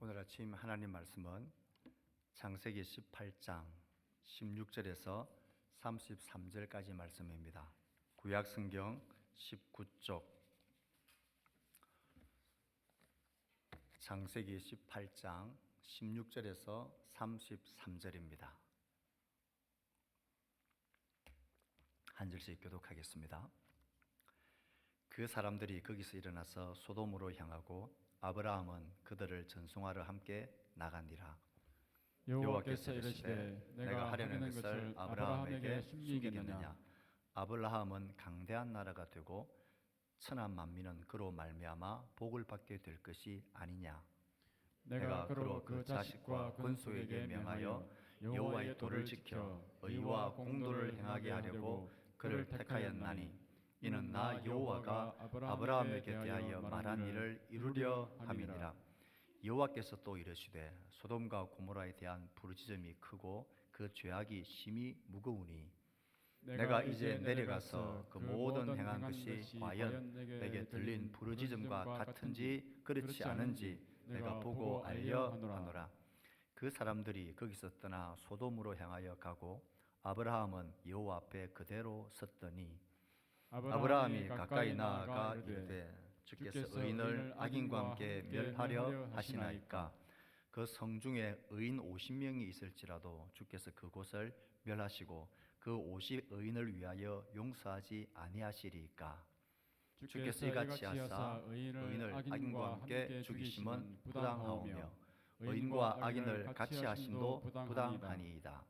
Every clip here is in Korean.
오늘 아침 하나님 말씀은 창세기 18장 16절에서 33절까지 말씀입니다. 구약 성경 19쪽 창세기 18장 16절에서 33절입니다. 한 절씩 교독하겠습니다. 그 사람들이 거기서 일어나서 소돔으로 향하고 아브라함은 그들을 전송하러 함께 나가니라. 여호와께서 이르시되 내가 하려는 것을 아브라함에게 숨기겠느냐? 아브라함은 강대한 나라가 되고 천한 만민은 그로 말미암아 복을 받게 될 것이 아니냐? 내가 그로 그 자식과 권속에게 명하여 여호와의 도를 지켜 의와 공도를 행하게 하려고 그를 택하였나니 이는 나 여호와가 아브라함에게 대하여 말한 일을 이루려 함이니라. 여호와께서 또 이르시되 소돔과 고모라에 대한 부르짖음이 크고 그 죄악이 심히 무거우니 내가 이제 내려가서 그 모든 행한 것이 과연 내게 들린 부르짖음과 같은지 그렇지 않은지 내가 보고 알려 하노라. 그 사람들이 거기서 떠나 소돔으로 향하여 가고 아브라함은 여호와 앞에 그대로 섰더니 아브라함이 가까이 나아가 이르되 주께서 의인을 악인과 함께 멸하려 하시나이까? 그 성중에 의인 50명이 있을지라도 주께서 그곳을 멸하시고 그 50의인을 위하여 용서하지 아니하시리이까? 주께서 이같이 하사 의인을 악인과 함께 죽이심은 부당하오며 의인과 악인을 같이 하심도 부당하니이다.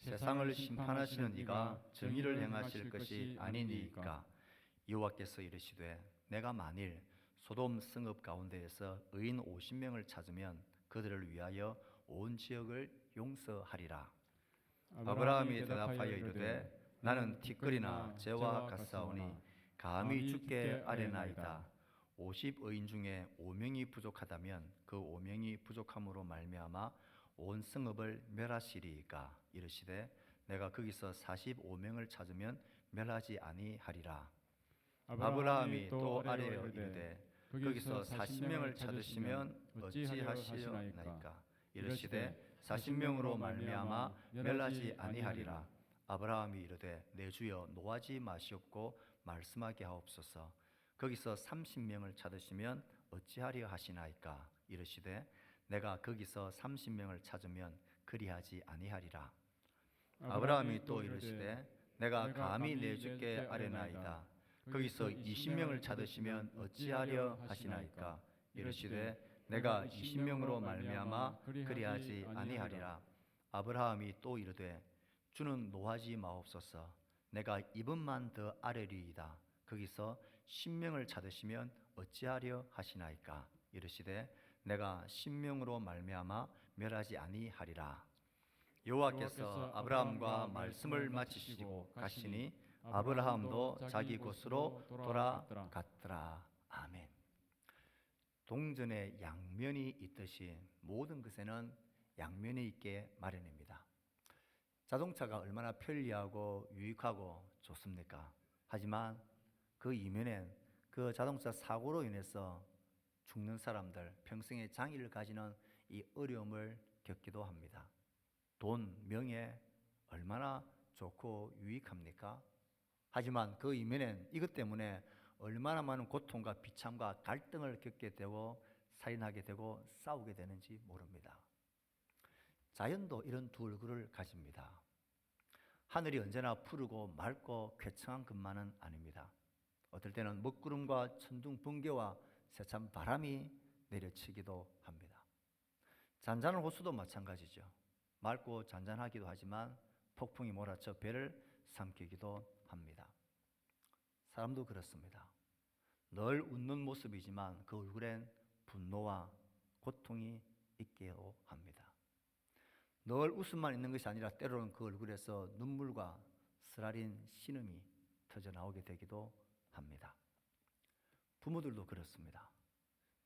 세상을 심판하시는 이가 정의를 행하실 것이 아니니이까? 여호와께서 이르시되 내가 만일 소돔 성읍 가운데에서 의인 50명을 찾으면 그들을 위하여 온 지역을 용서하리라. 아브라함이 대답하여 이르되 나는 티끌이나 재와 같사오니 감히 주께 아뢰나이다. 50의인 중에 5명이 부족하다면 그 5명이 부족함으로 말미암아 온 성읍을 멸하시리이까? 이르시되 내가 거기서 45명을 찾으면 멸하지 아니하리라. 아브라함이 또 아뢰어 이르되 거기서 40명을 찾으시면 어찌하시려나이까? 이르시되 40명으로 말미암아 멸하지 아니하리라. 아브라함이 이르되 내 주여 노하지 마시옵고 말씀하게 하옵소서. 거기서 30명을 찾으시면 어찌하려 하시나이까? 이르시되 내가 거기서 30명을 찾으면 그리하지 아니하리라. 아브라함이 또 이르시되 내가 감히 내 주께 아뢰나이다. 거기서 20명을 찾으시면 어찌하려 하시나이까? 이르시되 내가 20명으로 말미암아 그리하지 아니하리라. 아브라함이 또 이르되 주는 노하지 마옵소서. 내가 이번만 더 아뢰리이다. 거기서 10명을 찾으시면 어찌하려 하시나이까? 이르시되 내가 10명으로 말미암아 멸하지 아니하리라. 여호와께서 아브라함과 말씀을 마치시고 가시니 아브라함도 자기 곳으로 돌아갔더라. 아멘. 동전에 양면이 있듯이 모든 것에는 양면이 있게 마련입니다. 자동차가 얼마나 편리하고 유익하고 좋습니까? 하지만 그 이면엔 그 자동차 사고로 인해서 죽는 사람들, 평생의 장애를 가지는 이 어려움을 겪기도 합니다. 돈, 명예 얼마나 좋고 유익합니까? 하지만 그 이면엔 이것 때문에 얼마나 많은 고통과 비참과 갈등을 겪게 되고 살인하게 되고 싸우게 되는지 모릅니다. 자연도 이런 두 얼굴을 가집니다. 하늘이 언제나 푸르고 맑고 쾌청한 것만은 아닙니다. 어떨 때는 먹구름과 천둥 번개와 세찬 바람이 내려치기도 합니다. 잔잔한 호수도 마찬가지죠. 맑고 잔잔하기도 하지만 폭풍이 몰아쳐 배를 삼키기도 합니다. 사람도 그렇습니다. 늘 웃는 모습이지만 그 얼굴엔 분노와 고통이 있기도 합니다. 늘 웃음만 있는 것이 아니라 때로는 그 얼굴에서 눈물과 쓰라린 신음이 터져 나오게 되기도 합니다. 부모들도 그렇습니다.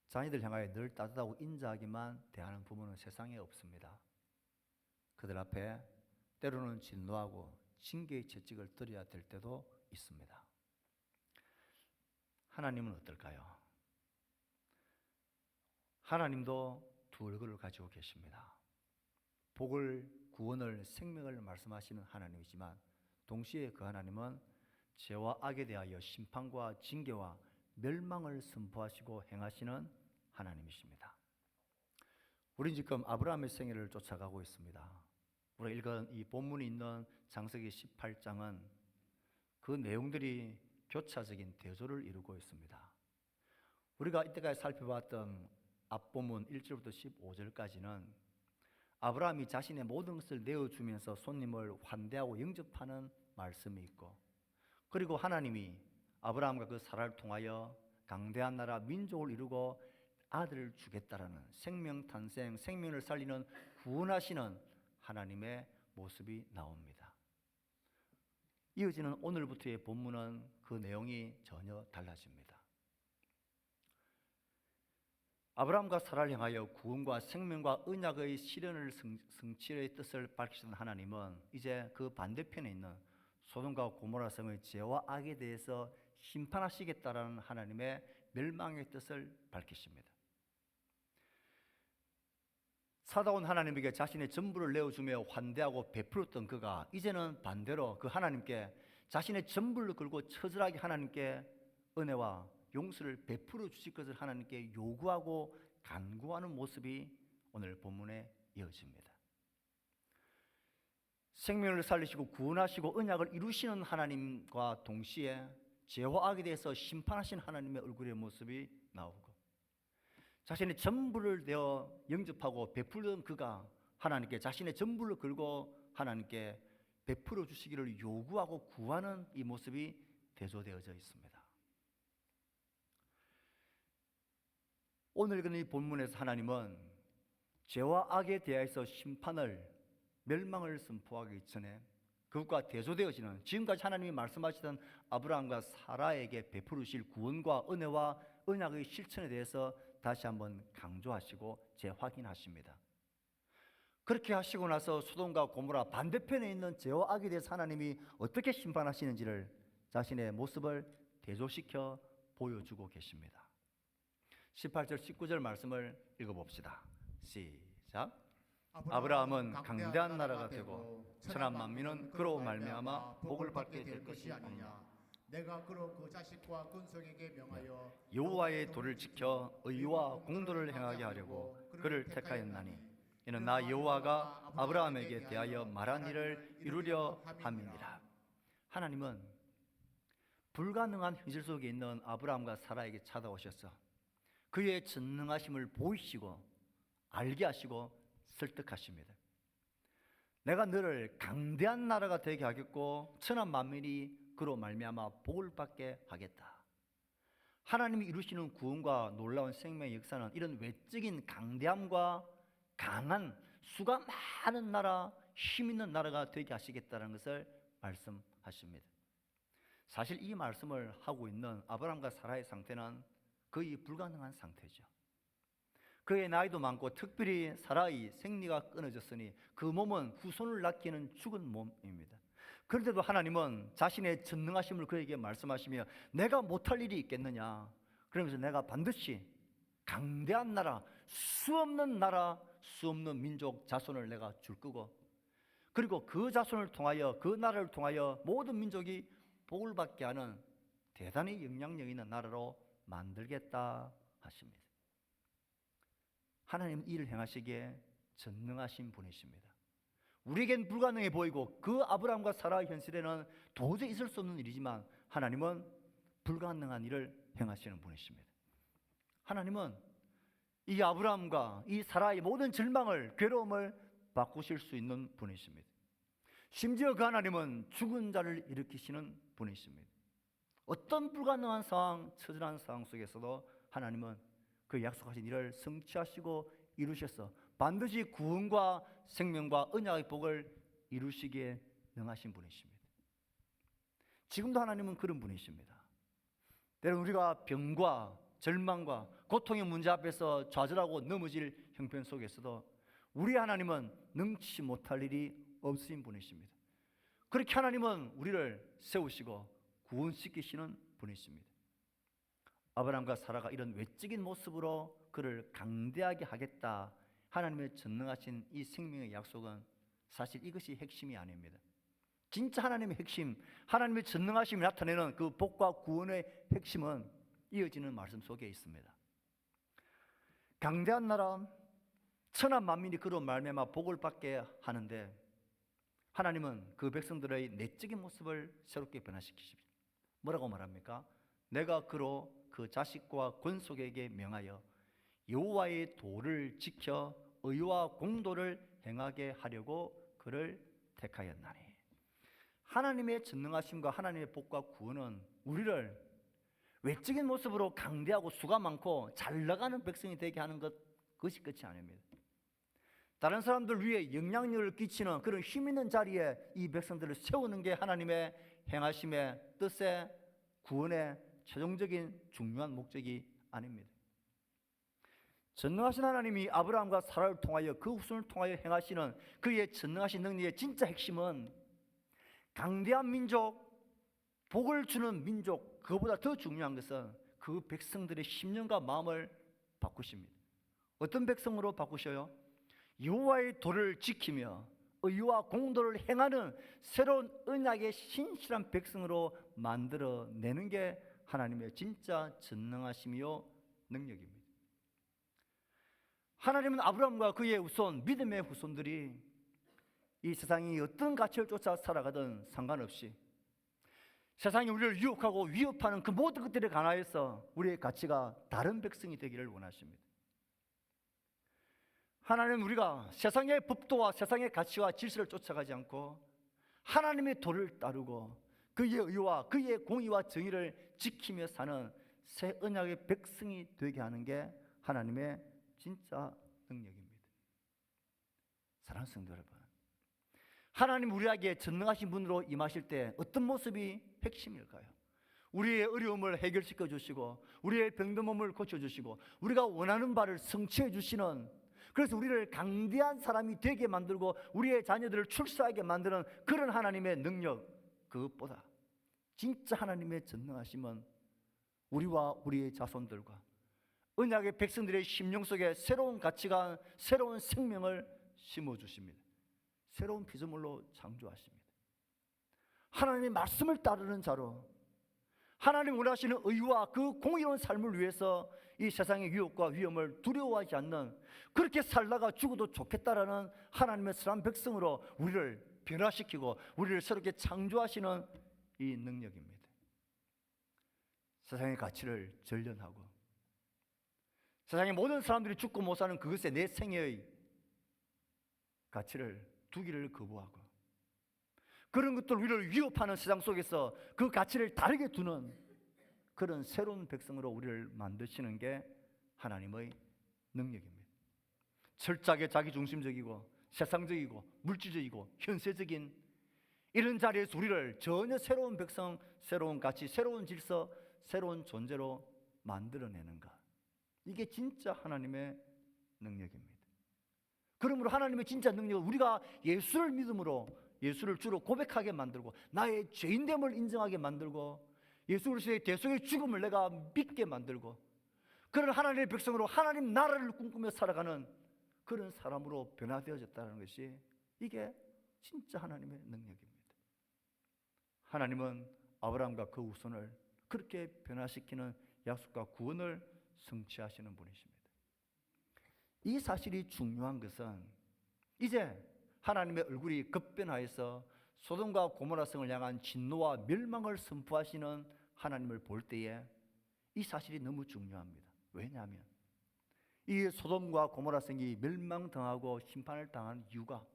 자녀들 향하여 늘 따뜻하고 인자하기만 대하는 부모는 세상에 없습니다. 그들 앞에 때로는 진노하고 징계의 채찍을 들어야 될 때도 있습니다. 하나님은 어떨까요? 하나님도 두 얼굴을 가지고 계십니다. 복을, 구원을, 생명을 말씀하시는 하나님이지만 동시에 그 하나님은 죄와 악에 대하여 심판과 징계와 멸망을 선포하시고 행하시는 하나님이십니다. 우리는 지금 아브라함의 생애를 쫓아가고 있습니다. 우리가 읽은 이 본문이 있는 창세기 18장은 그 내용들이 교차적인 대조를 이루고 있습니다. 우리가 이때까지 살펴봤던 앞본문 1절부터 15절까지는 아브라함이 자신의 모든 것을 내어주면서 손님을 환대하고 영접하는 말씀이 있고, 그리고 하나님이 아브라함과 그 사라를 통하여 강대한 나라 민족을 이루고 아들을 주겠다라는 생명 탄생, 생명을 살리는 구원하시는 하나님의 모습이 나옵니다. 이어지는 오늘부터의 본문은 그 내용이 전혀 달라집니다. 아브라함과 사라를 향하여 구원과 생명과 언약의 실현을 성취의 뜻을 밝히신 하나님은 이제 그 반대편에 있는 소돔과 고모라 성의 죄와 악에 대해서 심판하시겠다라는 하나님의 멸망의 뜻을 밝히십니다. 사다운 하나님에게 자신의 전부를 내어주며 환대하고 베풀었던 그가 이제는 반대로 그 하나님께 자신의 전부를 걸고 처절하게 하나님께 은혜와 용서를 베풀어 주실 것을 하나님께 요구하고 간구하는 모습이 오늘 본문에 이어집니다. 생명을 살리시고 구원하시고 언약을 이루시는 하나님과 동시에 죄와 악에 대해서 심판하신 하나님의 얼굴의 모습이 나오고, 자신의 전부를 내어 영접하고 베풀던 그가 하나님께 자신의 전부를 걸고 하나님께 베풀어 주시기를 요구하고 구하는 이 모습이 대조되어져 있습니다. 오늘 이 본문에서 하나님은 죄와 악에 대해서 심판을, 멸망을 선포하기 전에 그것과 대조되어지는 지금까지 하나님이 말씀하시던 아브라함과 사라에게 베풀으실 구원과 은혜와 언약의 실천에 대해서 다시 한번 강조하시고 재확인하십니다. 그렇게 하시고 나서 소돔과 고모라 반대편에 있는 죄와 악에 대해서 하나님이 어떻게 심판하시는지를 자신의 모습을 대조시켜 보여주고 계십니다. 18절 19절 말씀을 읽어봅시다. 시작. 아브라함은 강대한 나라가 되고 천한 만민은 그로 말미암아 복을 받게 될 것이 아니냐. 내가 그로 그 자식과 근속에게 명하여 여호와의 도를 지켜 의와 공도를 행하게 하려고 그를 택하였나니 이는 나 여호와가 아브라함에게 대하여 말한 일을 이루려 함이니라. 하나님은 불가능한 현실 속에 있는 아브라함과 사라에게 찾아오셔서 그의 전능하심을 보이시고 알게 하시고 설득하십니다. 내가 너를 강대한 나라가 되게 하겠고 천한 만민이 그로 말미암아 복을 받게 하겠다. 하나님이 이루시는 구원과 놀라운 생명의 역사는 이런 외적인 강대함과 강한 수가 많은 나라, 힘 있는 나라가 되게 하시겠다는 것을 말씀하십니다. 사실 이 말씀을 하고 있는 아브라함과 사라의 상태는 거의 불가능한 상태죠. 그의 나이도 많고 특별히 사라의 생리가 끊어졌으니 그 몸은 후손을 낳기에는 죽은 몸입니다. 그런데도 하나님은 자신의 전능하심을 그에게 말씀하시며 내가 못할 일이 있겠느냐, 그러면서 내가 반드시 강대한 나라, 수없는 민족 자손을 내가 줄 거고, 그리고 그 자손을 통하여, 그 나라를 통하여 모든 민족이 복을 받게 하는 대단히 영향력 있는 나라로 만들겠다 하십니다. 하나님은 이를 행하시기에 전능하신 분이십니다. 우리에겐 불가능해 보이고 그 아브라함과 사라의 현실에는 도저히 있을 수 없는 일이지만 하나님은 불가능한 일을 행하시는 분이십니다. 하나님은 이 아브라함과 이 사라의 모든 절망을, 괴로움을 바꾸실 수 있는 분이십니다. 심지어 그 하나님은 죽은 자를 일으키시는 분이십니다. 어떤 불가능한 상황, 처절한 상황 속에서도 하나님은 그 약속하신 일을 성취하시고 이루셔서 반드시 구원과 생명과 언약의 복을 이루시기에 능하신 분이십니다. 지금도 하나님은 그런 분이십니다. 때론 우리가 병과 절망과 고통의 문제 앞에서 좌절하고 넘어질 형편 속에서도 우리 하나님은 능치 못할 일이 없으신 분이십니다. 그렇게 하나님은 우리를 세우시고 구원시키시는 분이십니다. 아브라함과 사라가 이런 외적인 모습으로 그를 강대하게 하겠다 하나님의 전능하신 이 생명의 약속은 사실 이것이 핵심이 아닙니다. 진짜 하나님의 핵심, 하나님의 전능하심이 나타내는 그 복과 구원의 핵심은 이어지는 말씀 속에 있습니다. 강대한 나라 천하 만민이 그로 말미암아 복을 받게 하는데 하나님은 그 백성들의 내적인 모습을 새롭게 변화시키십니다. 뭐라고 말합니까? 내가 그로 그 자식과 권속에게 명하여 여호와의 도를 지켜 의와 공도를 행하게 하려고 그를 택하였나니. 하나님의 전능하심과 하나님의 복과 구원은 우리를 외적인 모습으로 강대하고 수가 많고 잘 나가는 백성이 되게 하는 그것이 끝이 아닙니다. 다른 사람들 위에 영향력을 끼치는 그런 힘 있는 자리에 이 백성들을 세우는 게 하나님의 행하심의 뜻의 구원의 최종적인 중요한 목적이 아닙니다. 전능하신 하나님이 아브라함과 사라를 통하여 그 후손을 통하여 행하시는 그의 전능하신 능력의 진짜 핵심은 강대한 민족, 복을 주는 민족, 그보다 더 중요한 것은 그 백성들의 심령과 마음을 바꾸십니다. 어떤 백성으로 바꾸셔요? 여호와의 도를 지키며 의와 공도를 행하는 새로운 언약의 신실한 백성으로 만들어내는 게 하나님의 진짜 전능하심이요 능력입니다. 하나님은 아브라함과 그의 후손, 믿음의 후손들이 이 세상이 어떤 가치를 쫓아 살아가든 상관없이 세상이 우리를 유혹하고 위협하는 그 모든 것들에 관하여서 우리의 가치가 다른 백성이 되기를 원하십니다. 하나님은 우리가 세상의 법도와 세상의 가치와 질서를 쫓아가지 않고 하나님의 도를 따르고 그의 의와 그의 공의와 정의를 지키며 사는 새 언약의 백성이 되게 하는 게 하나님의 진짜 능력입니다. 사랑하는 성도 여러분, 하나님 우리에게 전능하신 분으로 임하실 때 어떤 모습이 핵심일까요? 우리의 어려움을 해결시켜 주시고 우리의 병든 몸을 고쳐주시고 우리가 원하는 바를 성취해 주시는, 그래서 우리를 강대한 사람이 되게 만들고 우리의 자녀들을 출세하게 만드는 그런 하나님의 능력, 그것보다 진짜 하나님의 전능하심은 우리와 우리의 자손들과 언약의 백성들의 심령 속에 새로운 가치관, 새로운 생명을 심어주십니다. 새로운 피조물로 창조하십니다. 하나님의 말씀을 따르는 자로 하나님 원하시는 의와 그 공의로운 삶을 위해서 이 세상의 유혹과 위험을 두려워하지 않는, 그렇게 살다가 죽어도 좋겠다라는 하나님의 선한 백성으로 우리를 변화시키고 우리를 새롭게 창조하시는 이 능력입니다. 세상의 가치를 전련하고 세상의 모든 사람들이 죽고 못 사는 그것에 내 생애의 가치를 두기를 거부하고 그런 것들 우리를 위협하는 세상 속에서 그 가치를 다르게 두는 그런 새로운 백성으로 우리를 만드시는 게 하나님의 능력입니다. 철저하게 자기중심적이고 세상적이고 물질적이고 현세적인 이런 자리에서 우리를 전혀 새로운 백성, 새로운 가치, 새로운 질서, 새로운 존재로 만들어내는 것, 이게 진짜 하나님의 능력입니다. 그러므로 하나님의 진짜 능력은 우리가 예수를 믿음으로 예수를 주로 고백하게 만들고 나의 죄인됨을 인정하게 만들고 예수 그리스도의 대속의 죽음을 내가 믿게 만들고 그런 하나님의 백성으로 하나님 나라를 꿈꾸며 살아가는 그런 사람으로 변화되어졌다는 것이, 이게 진짜 하나님의 능력입니다. 하나님은 아브라함과 그 후손을 그렇게 변화시키는 약속과 구원을 성취하시는 분이십니다. 이 사실이 중요한 것은 이제 하나님의 얼굴이 급변하여서 소돔과 고모라 성을 향한 진노와 멸망을 선포하시는 하나님을 볼 때에 이 사실이 너무 중요합니다. 왜냐하면 이 소돔과 고모라 성이 멸망당하고 심판을 당한 이유가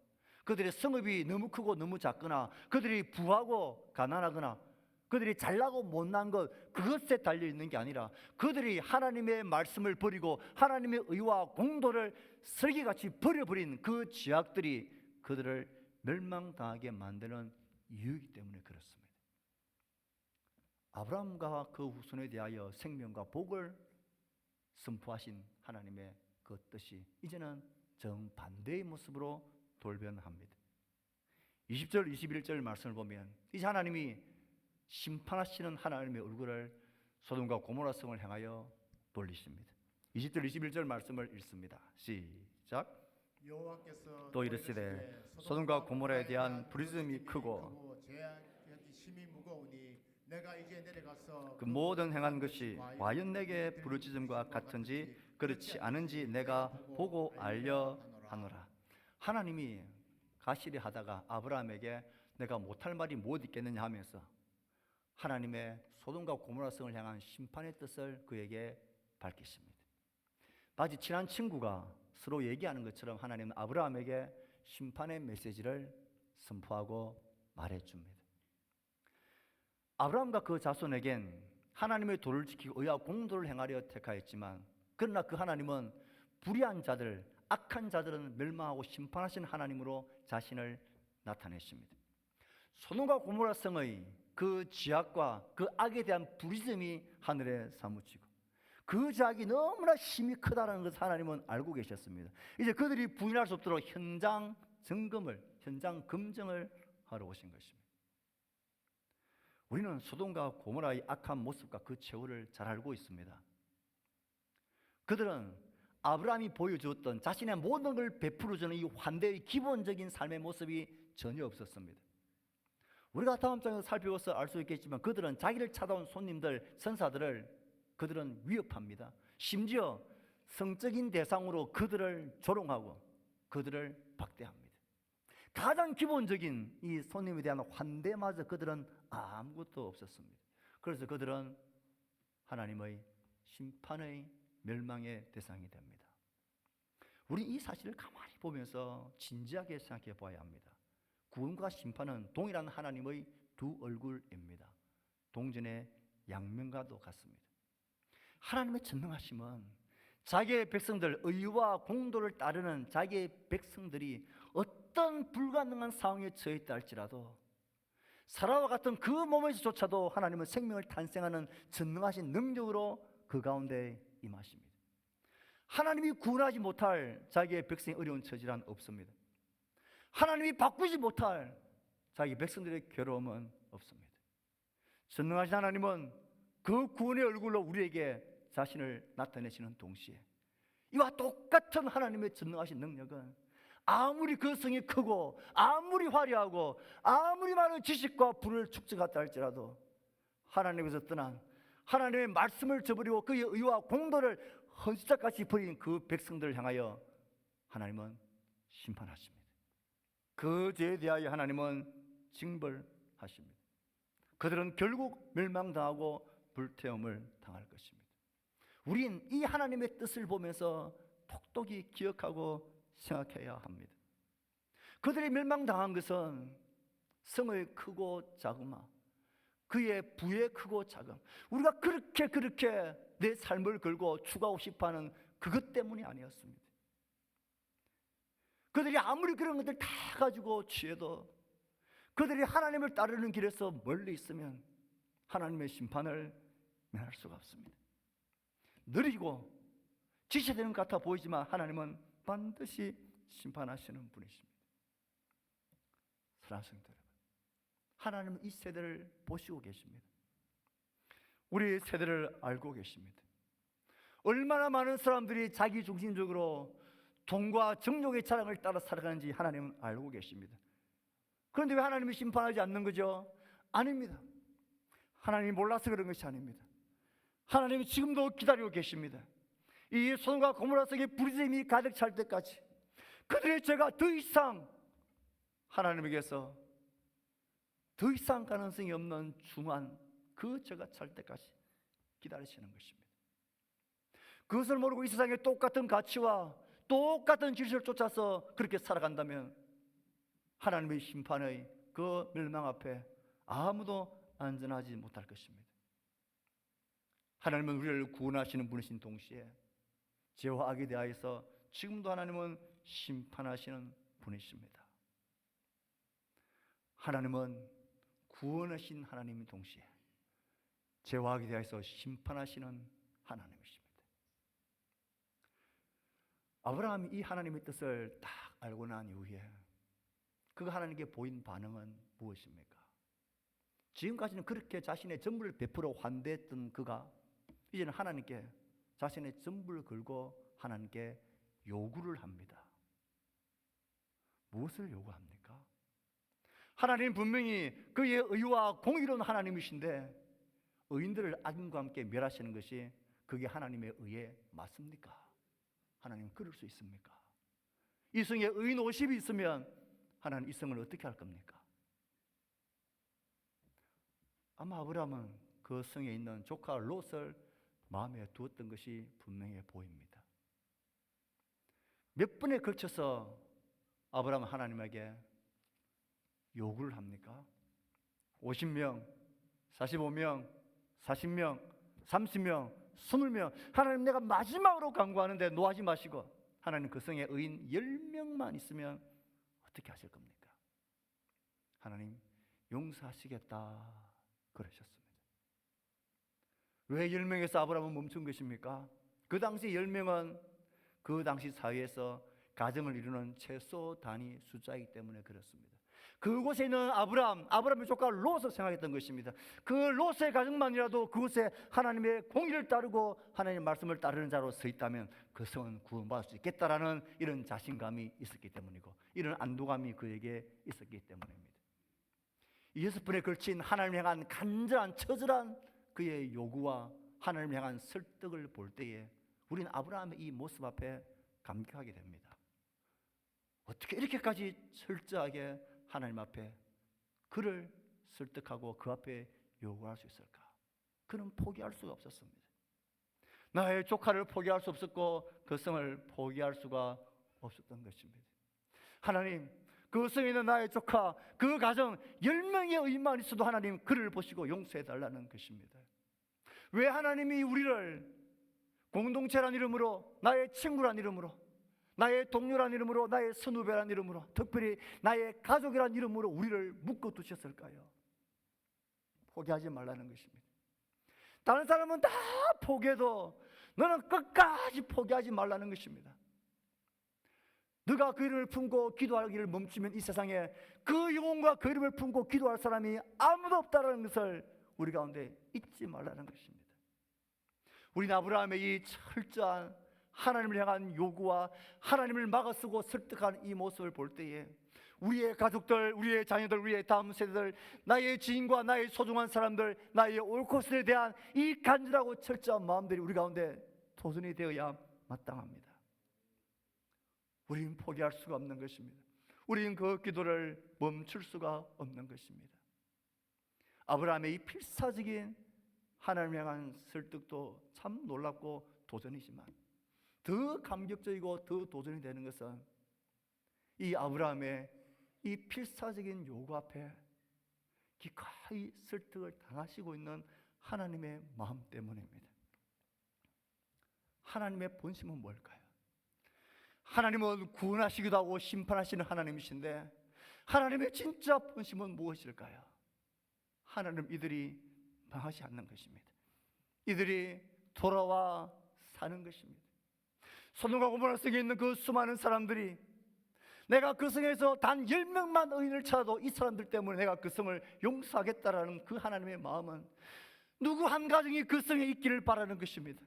그들의 성읍이 너무 크고 너무 작거나 그들이 부하고 가난하거나 그들이 잘나고 못난 것, 그것에 달려있는 게 아니라 그들이 하나님의 말씀을 버리고 하나님의 의와 공도를 쓰레기같이 버려버린 그 죄악들이 그들을 멸망당하게 만드는 이유이기 때문에 그렇습니다. 아브라함과 그 후손에 대하여 생명과 복을 선포하신 하나님의 그 뜻이 이제는 정반대의 모습으로 돌변합니다. 20절 21절 말씀을 보면 이제 하나님이 심판하시는 하나님의 얼굴을 소돔과 고모라 성을 향하여 돌리십니다. 20절 21절 말씀을 읽습니다. 시작. 여호와께서 또 이르시되 소돔과 고모라에 대한 부르짖음이 크고 죄악이 심히 무거우니 내가 이제 내려가서 그 모든 행한 것이 과연 내게 부르짖음과 같은지 그렇지 않은지 내가 보고 알려 하노라. 하나님이 가시리 하다가 아브라함에게 내가 못할 말이 못 있겠느냐 하면서 하나님의 소돔과 고모라 성을 향한 심판의 뜻을 그에게 밝히십니다. 마치 친한 친구가 서로 얘기하는 것처럼 하나님은 아브라함에게 심판의 메시지를 선포하고 말해줍니다. 아브라함과 그 자손에겐 하나님의 도를 지키고 의와 공도를 행하려 택하였지만 그러나 그 하나님은 불의한 자들, 악한 자들은 멸망하고 심판하신 하나님으로 자신을 나타내십니다. 소돔과 고모라 성의 그 죄악과 그 악에 대한 부르짖음이 하늘에 사무치고 그 죄악이 너무나 힘이 크다는 것을 하나님은 알고 계셨습니다. 이제 그들이 부인할 수 없도록 현장 검증을 하러 오신 것입니다. 우리는 소돔과 고모라의 악한 모습과 그 최후를 잘 알고 있습니다. 그들은 아브라함이 보여주었던 자신의 모든 걸 베풀어주는 이 환대의 기본적인 삶의 모습이 전혀 없었습니다. 우리가 다음 장에서 살펴봐서 알 수 있겠지만 그들은 자기를 찾아온 손님들, 선사들을 그들은 위협합니다. 심지어 성적인 대상으로 그들을 조롱하고 그들을 박대합니다. 가장 기본적인 이 손님에 대한 환대마저 그들은 아무것도 없었습니다. 그래서 그들은 하나님의 심판의 멸망의 대상이 됩니다. 우리 이 사실을 가만히 보면서 진지하게 생각해 봐야 합니다. 구원과 심판은 동일한 하나님의 두 얼굴입니다. 동전의 양면과도 같습니다. 하나님의 전능하심은 자기의 백성들, 의와 공도를 따르는 자기의 백성들이 어떤 불가능한 상황에 처해 있다 할지라도 사라와 같은 그 몸에서조차도 하나님은 생명을 탄생하는 전능하신 능력으로 그 가운데 임하십니다. 하나님이 구원하지 못할 자기의 백성의 어려운 처지란 없습니다. 하나님이 바꾸지 못할 자기 백성들의 괴로움은 없습니다. 전능하신 하나님은 그 구원의 얼굴로 우리에게 자신을 나타내시는 동시에 이와 똑같은 하나님의 전능하신 능력은 아무리 그 성이 크고 아무리 화려하고 아무리 많은 지식과 불을 축적했다 할지라도 하나님에서 떠난 하나님의 말씀을 저버리고 그의 의와 공도를 헌시짝같이 버린 그 백성들을 향하여 하나님은 심판하십니다. 그 죄에 대하여 하나님은 징벌하십니다. 그들은 결국 멸망당하고 불태움을 당할 것입니다. 우린 이 하나님의 뜻을 보면서 똑똑히 기억하고 생각해야 합니다. 그들이 멸망당한 것은 성의 크고 작음아, 그의 부의 크고 작음, 우리가 그렇게 내 삶을 걸고 추구하고 싶어하는 그것 때문이 아니었습니다. 그들이 아무리 그런 것들 다 가지고 취해도 그들이 하나님을 따르는 길에서 멀리 있으면 하나님의 심판을 면할 수가 없습니다. 느리고 지체되는 것 같아 보이지만 하나님은 반드시 심판하시는 분이십니다. 사랑하는 성도 여러분, 하나님은 이 세대를 보시고 계십니다. 우리 세대를 알고 계십니다. 얼마나 많은 사람들이 자기중심적으로 돈과 정욕의 자랑을 따라 살아가는지 하나님은 알고 계십니다. 그런데 왜 하나님이 심판하지 않는 거죠? 아닙니다. 하나님이 몰라서 그런 것이 아닙니다. 하나님이 지금도 기다리고 계십니다. 이 소돔과 고모라 성에 부르짖음이 가득 찰 때까지 그들의 죄가 더 이상 하나님에게서 더 이상 가능성이 없는 중한 그 죄가 찰 때까지 기다리시는 것입니다. 그것을 모르고 이 세상에 똑같은 가치와 똑같은 질서를 쫓아서 그렇게 살아간다면 하나님의 심판의 그 멸망 앞에 아무도 안전하지 못할 것입니다. 하나님은 우리를 구원하시는 분이신 동시에 죄와 악에 대하여서 지금도 하나님은 심판하시는 분이십니다. 하나님은 구원하신 하나님인 동시에 죄와 악에 대하여서 심판하시는 하나님이십니다. 아브라함이 이 하나님의 뜻을 딱 알고 난 이후에 그 하나님께 보인 반응은 무엇입니까? 지금까지는 그렇게 자신의 전부를 베풀어 환대했던 그가 이제는 하나님께 자신의 전부를 걸고 하나님께 요구를 합니다. 무엇을 요구합니까? 하나님 분명히 그의 의와 공의로운 하나님이신데 의인들을 악인과 함께 멸하시는 것이 그게 하나님의 의에 맞습니까? 하나님 그럴 수 있습니까? 이 성에 의인 50이 있으면 하나님 이 성을 어떻게 할 겁니까? 아마 아브라함은 그 성에 있는 조카 롯을 마음에 두었던 것이 분명해 보입니다. 몇 번에 걸쳐서 아브라함은 하나님에게 요구를 합니까? 50명, 45명, 40명, 30명, 20명. 하나님 내가 마지막으로 간구하는데 노하지 마시고 하나님 그 성에 의인 10명만 있으면 어떻게 하실 겁니까? 하나님 용서하시겠다 그러셨습니다. 왜 10명에서 아브라함은 멈춘 것입니까? 그 당시 10명은 그 당시 사회에서 가정을 이루는 최소 단위 숫자이기 때문에 그렇습니다. 그곳에 있는 아브라함의 조카 롯을 생각했던 것입니다. 그 롯의 가정만이라도 그곳에 하나님의 공의를 따르고 하나님의 말씀을 따르는 자로 서 있다면 그 성은 구원받을 수 있겠다라는 이런 자신감이 있었기 때문이고 이런 안도감이 그에게 있었기 때문입니다. 6번에 걸친 하나님을 향한 간절한 처절한 그의 요구와 하나님을 향한 설득을 볼 때에 우리는 아브라함의 이 모습 앞에 감격하게 됩니다. 어떻게 이렇게까지 철저하게 하나님 앞에 그를 설득하고 그 앞에 요구할 수 있을까? 그는 포기할 수가 없었습니다. 나의 조카를 포기할 수 없었고 그 성을 포기할 수가 없었던 것입니다. 하나님 그 성에 있는 나의 조카 그 가정 10명의 의인만 있어도 하나님 그를 보시고 용서해 달라는 것입니다. 왜 하나님이 우리를 공동체란 이름으로 나의 친구란 이름으로 나의 동료란 이름으로 나의 선후배란 이름으로 특별히 나의 가족이란 이름으로 우리를 묶어두셨을까요? 포기하지 말라는 것입니다. 다른 사람은 다 포기해도 너는 끝까지 포기하지 말라는 것입니다. 네가 그 이름을 품고 기도하기를 멈추면 이 세상에 그 영혼과 그 이름을 품고 기도할 사람이 아무도 없다는 것을 우리 가운데 잊지 말라는 것입니다. 우리는 아브라함의 이 철저한 하나님을 향한 요구와 하나님을 막아서고 설득하는 이 모습을 볼 때에 우리의 가족들, 우리의 자녀들, 우리의 다음 세대들, 나의 지인과 나의 소중한 사람들, 나의 옳고스에 대한 이 간절하고 철저한 마음들이 우리 가운데 도전이 되어야 마땅합니다. 우리는 포기할 수가 없는 것입니다. 우리는 그 기도를 멈출 수가 없는 것입니다. 아브라함의 이 필사적인 하나님을 향한 설득도 참 놀랍고 도전이지만 더 감격적이고 더 도전이 되는 것은 이 아브라함의 이 필사적인 요구 앞에 기꺼이 설득을 당하시고 있는 하나님의 마음 때문입니다. 하나님의 본심은 뭘까요? 하나님은 구원하시기도 하고 심판하시는 하나님이신데 하나님의 진짜 본심은 무엇일까요? 하나님 이들이 망하지 않는 것입니다. 이들이 돌아와 사는 것입니다. 소돔과 고모라 성에 있는 그 수많은 사람들이 내가 그 성에서 단 10명만 의인을 찾아도 이 사람들 때문에 내가 그 성을 용서하겠다라는 그 하나님의 마음은 누구 한 가정이 그 성에 있기를 바라는 것입니다.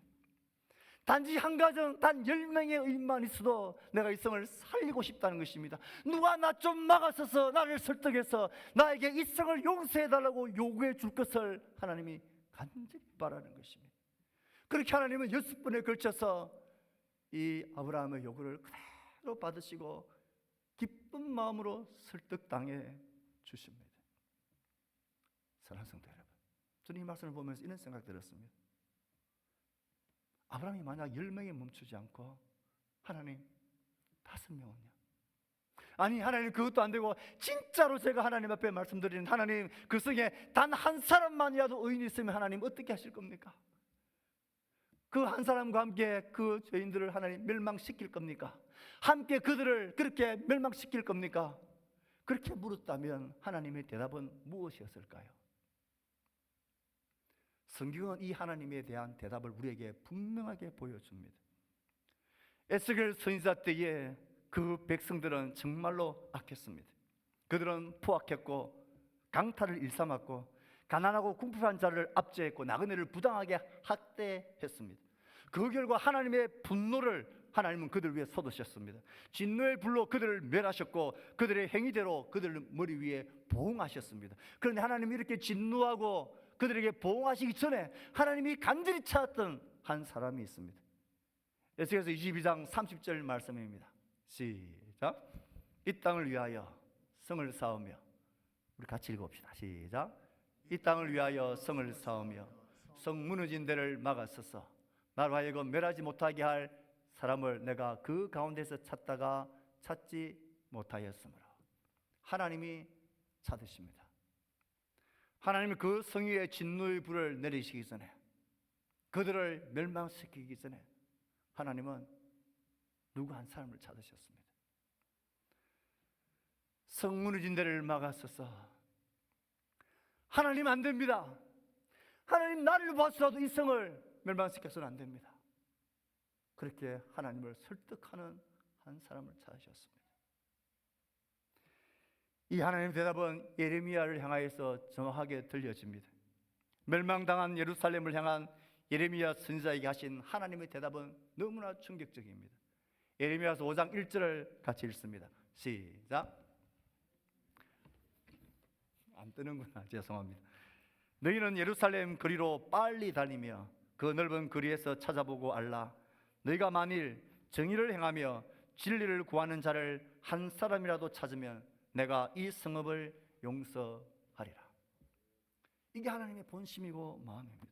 단지 한 가정, 단 10명의 의인만 있어도 내가 이 성을 살리고 싶다는 것입니다. 누가 나 좀 막아서서 나를 설득해서 나에게 이 성을 용서해달라고 요구해 줄 것을 하나님이 간절히 바라는 것입니다. 그렇게 하나님은 6번에 걸쳐서 이 아브라함의 요구를 그대로 받으시고 기쁜 마음으로 설득당해 주십니다. 사랑하는 성도 여러분, 저는 이 말씀을 보면서 이런 생각 들었습니다. 아브라함이 만약 10명에 멈추지 않고 하나님 5명은요? 아니 하나님 그것도 안 되고 진짜로 제가 하나님 앞에 말씀드리는 하나님 그 성에 단 한 사람만이라도 의인이 있으면 하나님 어떻게 하실 겁니까? 그 한 사람과 함께 그 죄인들을 하나님 멸망시킬 겁니까? 함께 그들을 그렇게 멸망시킬 겁니까? 그렇게 물었다면 하나님의 대답은 무엇이었을까요? 성경은 이 하나님에 대한 대답을 우리에게 분명하게 보여줍니다. 에스겔 선지자 때에 그 백성들은 정말로 악했습니다. 그들은 포악했고 강탈을 일삼았고 가난하고 궁핍한 자를 압제했고 나그네를 부당하게 학대했습니다. 그 결과 하나님의 분노를 하나님은 그들 위에 쏟으셨습니다. 진노의 불로 그들을 멸하셨고 그들의 행위대로 그들 머리 위에 보응하셨습니다. 그런데 하나님이 이렇게 진노하고 그들에게 보응하시기 전에 하나님이 간절히 찾았던 한 사람이 있습니다. 에스겔서 22장 30절 말씀입니다. 시작. 이 땅을 위하여 성을 쌓으며, 우리 같이 읽어봅시다. 시작. 이 땅을 위하여 성을 쌓으며 성 무너진 데를 막았소서. 나로 하여금 멸하지 못하게 할 사람을 내가 그 가운데서 찾다가 찾지 못하였으므로. 하나님이 찾으십니다. 하나님이 그 성 위에 진노의 불을 내리시기 전에, 그들을 멸망시키기 전에 하나님은 누구 한 사람을 찾으셨습니다. 성 무너진 데를 막았소서. 하나님 안 됩니다. 하나님 나를 봐서라도 이 성을 멸망시켜서는 안 됩니다. 그렇게 하나님을 설득하는 한 사람을 찾으셨습니다. 이 하나님의 대답은 예레미야를 향하여서 정확하게 들려집니다. 멸망당한 예루살렘을 향한 예레미야 선지자에게 하신 하나님의 대답은 너무나 충격적입니다. 예레미야서 5장 1절을 같이 읽습니다. 시작. 안 뜨는구나. 죄송합니다. 너희는 예루살렘 거리로 빨리 달리며 그 넓은 거리에서 찾아보고 알라. 너희가 만일 정의를 행하며 진리를 구하는 자를 한 사람이라도 찾으면 내가 이 성읍을 용서하리라. 이게 하나님의 본심이고 마음입니다.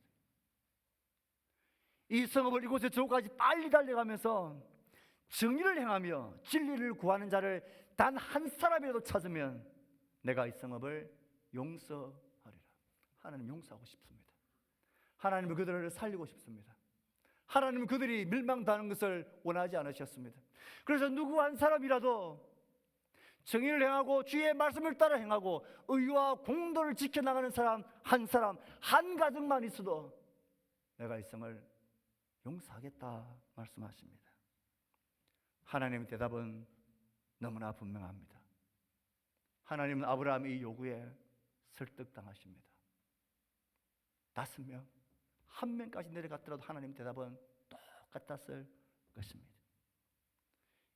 이 성읍을 이곳에 저곳까지 빨리 달려가면서 정의를 행하며 진리를 구하는 자를 단 한 사람이라도 찾으면 내가 이 성읍을 용서하리라. 하나님 용서하고 싶습니다. 하나님은 그들을 살리고 싶습니다. 하나님은 그들이 멸망당하는 것을 원하지 않으셨습니다. 그래서 누구 한 사람이라도 정의를 행하고 주의 말씀을 따라 행하고 의와 공도를 지켜나가는 사람, 한 가정만 있어도 내가 이 성을 용서하겠다 말씀하십니다. 하나님의 대답은 너무나 분명합니다. 하나님은 아브라함의 이 요구에 설득당하십니다. 5명, 1명까지 내려갔더라도 하나님의 대답은 똑같았을 것입니다.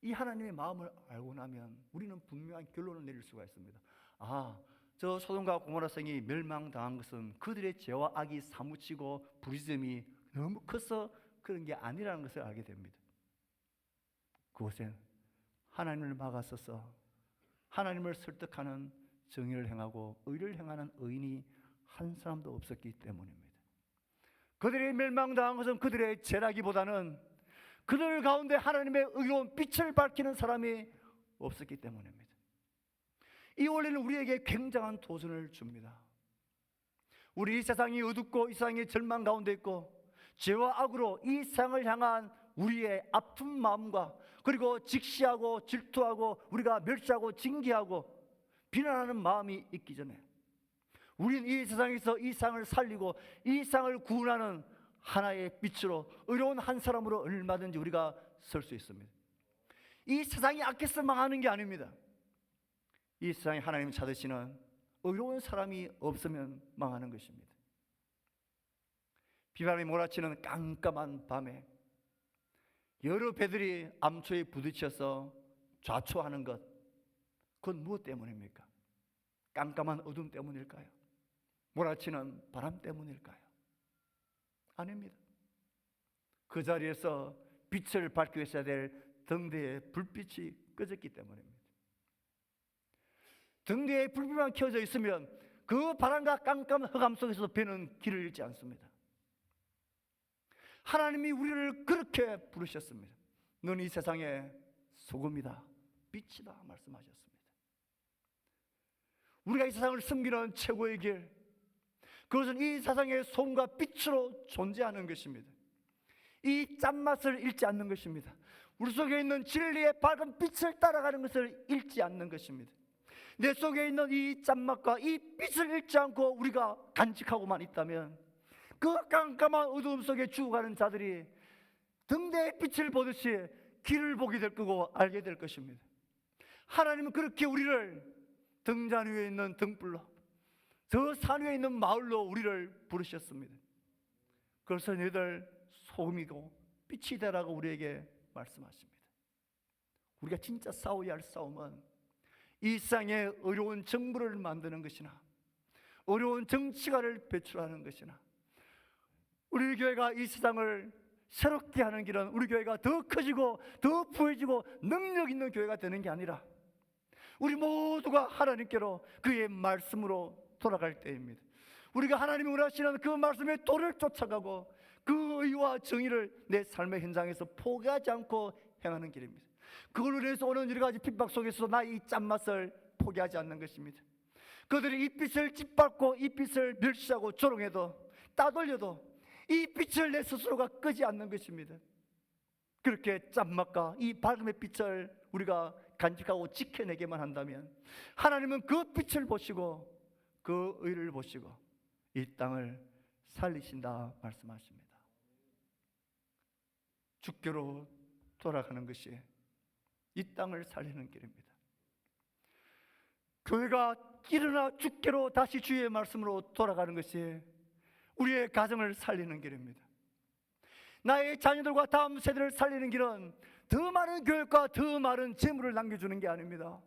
이 하나님의 마음을 알고 나면 우리는 분명한 결론을 내릴 수가 있습니다. 저 소돔과 고모라 성이 멸망당한 것은 그들의 죄와 악이 사무치고 부르짖음이 너무 커서 그런 게 아니라는 것을 알게 됩니다. 그곳엔 하나님을 막았어서 하나님을 설득하는 정의를 행하고 의를 행하는 의인이 한 사람도 없었기 때문입니다. 그들이 멸망당한 것은 그들의 죄라기보다는 그들 가운데 하나님의 의로운 빛을 밝히는 사람이 없었기 때문입니다. 이 원리는 우리에게 굉장한 도전을 줍니다. 우리 이 세상이 어둡고 이 세상이 절망 가운데 있고 죄와 악으로 이 세상을 향한 우리의 아픈 마음과 그리고 직시하고 질투하고 우리가 멸시하고 징계하고 비난하는 마음이 있기 전에 우리는 이 세상에서 이 세상을 살리고 이 세상을 구원하는 하나의 빛으로 의로운 한 사람으로 얼마든지 우리가 설 수 있습니다. 이 세상이 악해서 망하는 게 아닙니다. 이 세상에 하나님 찾으시는 의로운 사람이 없으면 망하는 것입니다. 비바람이 몰아치는 깜깜한 밤에 여러 배들이 암초에 부딪혀서 좌초하는 것, 그건 무엇 때문입니까? 깜깜한 어둠 때문일까요? 몰아치는 바람 때문일까요? 아닙니다. 그 자리에서 빛을 밝히고 있어야 될 등대에 불빛이 꺼졌기 때문입니다. 등대에 불빛만 켜져 있으면 그 바람과 깜깜한 흑암 속에서 배는 길을 잃지 않습니다. 하나님이 우리를 그렇게 부르셨습니다. 너는 이 세상의 소금이다, 빛이다 말씀하셨습니다. 우리가 이 세상을 섬기는 최고의 길, 그것은 이 세상의 소금과 빛으로 존재하는 것입니다. 이 짠맛을 잃지 않는 것입니다. 우리 속에 있는 진리의 밝은 빛을 따라가는 것을 잃지 않는 것입니다. 내 속에 있는 이 짠맛과 이 빛을 잃지 않고 우리가 간직하고만 있다면 그 깜깜한 어두움 속에 죽어가는 자들이 등대의 빛을 보듯이 길을 보게 될 거고 알게 될 것입니다. 하나님은 그렇게 우리를 등잔 위에 있는 등불로, 저 산 위에 있는 마을로 우리를 부르셨습니다. 그래서 너희들 소금이고 빛이 되라고 우리에게 말씀하십니다. 우리가 진짜 싸워야 할 싸움은 이 세상에 어려운 정부를 만드는 것이나 어려운 정치가를 배출하는 것이나 우리 교회가 이 세상을 새롭게 하는 길은 우리 교회가 더 커지고 더 부해지고 능력 있는 교회가 되는 게 아니라 우리 모두가 하나님께로 그의 말씀으로 돌아갈 때입니다. 우리가 하나님이 원하시는 그 말씀의 도를 쫓아가고 그 의와 정의를 내 삶의 현장에서 포기하지 않고 행하는 길입니다. 그걸로 인해서 오는 여러 가지 핍박 속에서 나의 이 짠맛을 포기하지 않는 것입니다. 그들이 이 빛을 짓밟고 이 빛을 멸시하고 조롱해도 따돌려도 이 빛을 내 스스로가 끄지 않는 것입니다. 그렇게 짠맛과 이 밝음의 빛을 우리가 간직하고 지켜내게만 한다면 하나님은 그 빛을 보시고 그 의를 보시고 이 땅을 살리신다 말씀하십니다. 주께로 돌아가는 것이 이 땅을 살리는 길입니다. 교회가 일어나 주께로 다시 주의 말씀으로 돌아가는 것이 우리의 가정을 살리는 길입니다. 나의 자녀들과 다음 세대를 살리는 길은 더 많은 교육과 더 많은 재물을 남겨주는 게 아닙니다.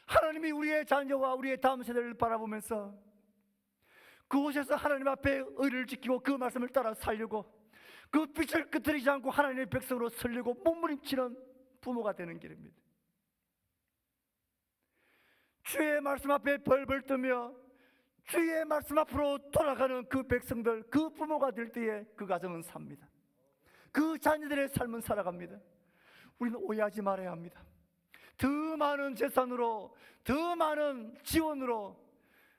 하나님이 우리의 자녀와 우리의 다음 세대를 바라보면서 그곳에서 하나님 앞에 의를 지키고 그 말씀을 따라 살려고 그 빛을 끄트리지 않고 하나님의 백성으로 살려고 몸부림치는 부모가 되는 길입니다. 주의 말씀 앞에 벌벌 뜨며 주의 말씀 앞으로 돌아가는 그 백성들, 그 부모가 될 때에 그 가정은 삽니다. 그 자녀들의 삶은 살아갑니다. 우리는 오해하지 말아야 합니다. 더 많은 재산으로, 더 많은 지원으로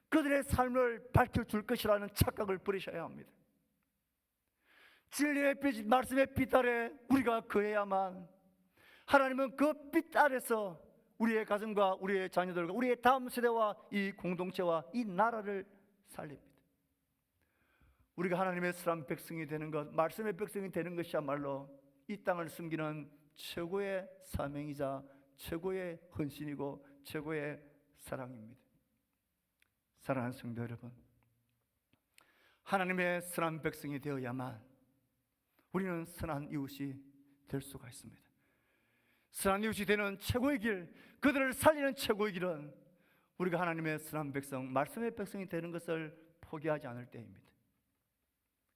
그들의 삶을 밝혀줄 것이라는 착각을 버리셔야 합니다. 진리의 빛, 말씀의 빛 아래 우리가 거해야만 하나님은 그 빛 아래서 우리의 가정과 우리의 자녀들과 우리의 다음 세대와 이 공동체와 이 나라를 살립니다. 우리가 하나님의 사람 백성이 되는 것, 말씀의 백성이 되는 것이야말로 이 땅을 숨기는 최고의 사명이자 최고의 헌신이고 최고의 사랑입니다. 사랑하는 성도 여러분, 하나님의 선한 백성이 되어야만 우리는 선한 이웃이 될 수가 있습니다. 선한 이웃이 되는 최고의 길, 그들을 살리는 최고의 길은 우리가 하나님의 선한 백성, 말씀의 백성이 되는 것을 포기하지 않을 때입니다.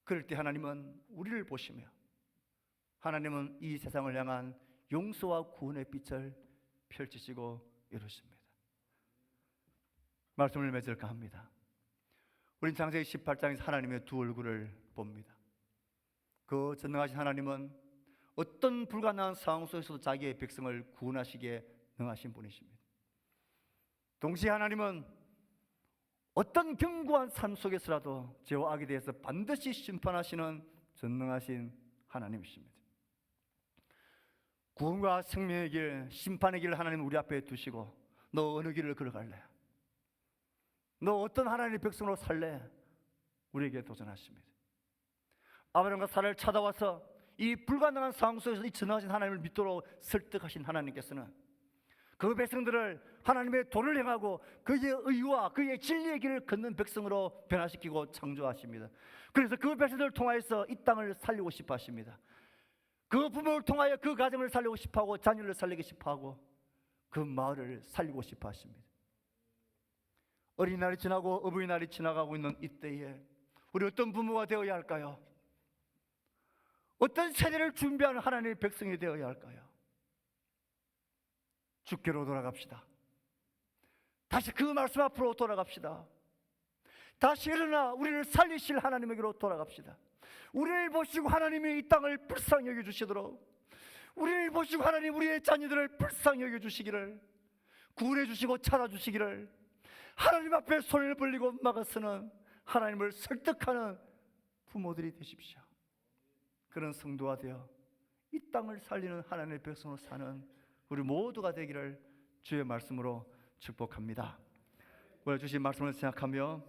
그럴 때 하나님은 우리를 보시며 하나님은 이 세상을 향한 용서와 구원의 빛을 펼치시고 이루십니다. 말씀을 맺을까 합니다. 우린 창세기 18장에서 하나님의 두 얼굴을 봅니다. 그 전능하신 하나님은 어떤 불가능한 상황 속에서도 자기의 백성을 구원하시기에 능하신 분이십니다. 동시에 하나님은 어떤 견고한 삶 속에서라도 죄와 악에 대해서 반드시 심판하시는 전능하신 하나님이십니다. 구원과 생명의 길, 심판의 길을 하나님 우리 앞에 두시고 너 어느 길을 걸어갈래? 너 어떤 하나님의 백성으로 살래? 우리에게 도전하십니다. 아브라함과 사라를 찾아와서 이 불가능한 상황 속에서 이 전능하신 하나님을 믿도록 설득하신 하나님께서는 그 백성들을 하나님의 도를 행하고 그의 의와 그의 진리의 길을 걷는 백성으로 변화시키고 창조하십니다. 그래서 그 백성들을 통하여서 이 땅을 살리고 싶어 하십니다. 그 부모를 통하여 그 가정을 살리고 싶어 하고 자녀를 살리고 싶어 하고 그 마을을 살리고 싶어 하십니다. 어린이날이 지나고 어버이날이 지나가고 있는 이때에 우리 어떤 부모가 되어야 할까요? 어떤 세대를 준비하는 하나님의 백성이 되어야 할까요? 주께로 돌아갑시다. 다시 그 말씀 앞으로 돌아갑시다. 다시 일어나 우리를 살리실 하나님에게로 돌아갑시다. 우리를 보시고 하나님이 이 땅을 불쌍히 여겨주시도록, 우리를 보시고 하나님 우리의 자녀들을 불쌍히 여겨주시기를, 구원해 주시고 찾아주시기를, 하나님 앞에 손을 벌리고 막아서는 하나님을 설득하는 부모들이 되십시오. 그런 성도가 되어 이 땅을 살리는 하나님의 백성으로 사는 우리 모두가 되기를 주의 말씀으로 축복합니다. 오늘 주신 말씀을 생각하며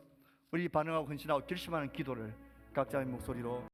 우리 반응하고 헌신하고 결심하는 기도를 각자의 목소리로